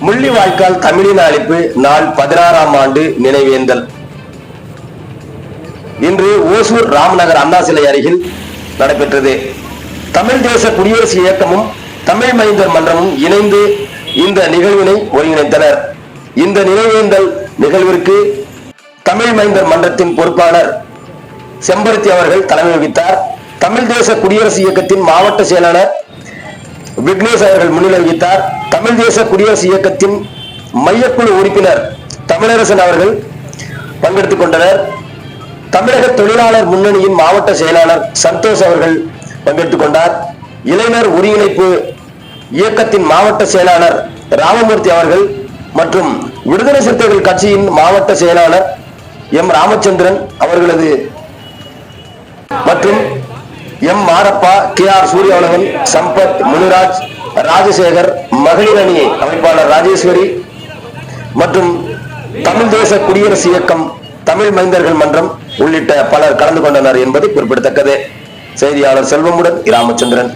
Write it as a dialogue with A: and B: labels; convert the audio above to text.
A: முள்ளிவாய்க்கால் தமிழின அழிப்பு நாள் 16ஆம் ஆண்டு நினைவேந்தல் இன்று ஓசூர் ராம்நகர் அண்ணா சிலை அருகில் நடைபெற்றது. தமிழ் தேச குடியரசு இயக்கமும் தமிழ் மைந்தர் மன்றமும் இணைந்து இந்த நிகழ்வினை ஒருங்கிணைத்தனர். இந்த நினைவேந்தல் நிகழ்விற்கு தமிழ் மைந்தர் மன்றத்தின் பொறுப்பாளர் செம்பருத்தி அவர்கள் தலைமை வகித்தார். தமிழ் தேச குடியரசு இயக்கத்தின் மாவட்ட செயலாளர் விக்னேஷ் அவர்கள் முன்னிலை வகித்தார். தமிழ் தேச குடியரசு இயக்கத்தின் மையக்குழு உறுப்பினர் தமிழரசன் அவர்கள் பங்கெடுத்துக் கொண்டனர். தமிழக தொழிலாளர் முன்னணியின் மாவட்ட செயலாளர் சந்தோஷ் அவர்கள் பங்கெடுத்துக் கொண்டார். இளைஞர் ஒருங்கிணைப்பு இயக்கத்தின் மாவட்ட செயலாளர் ராமமூர்த்தி அவர்கள் மற்றும் விடுதலை சிறுத்தைகள் கட்சியின் மாவட்ட செயலாளர் எம் ராமச்சந்திரன் அவர்களது மற்றும் M Marappa, K R Suriyavalavan, Sampath, Muniraj, Rajasekar, மகளிர் அணி அமைப்பாளர் ராஜேஸ்வரி மற்றும் தமிழ் தேச குடியரசு இயக்கம், தமிழ் மைந்தர்கள் மன்றம் உள்ளிட்ட பலர் கலந்து கொண்டனர் என்பது குறிப்பிடத்தக்கது. செய்தியாளர் செல்வமுடன் ராமச்சந்திரன்.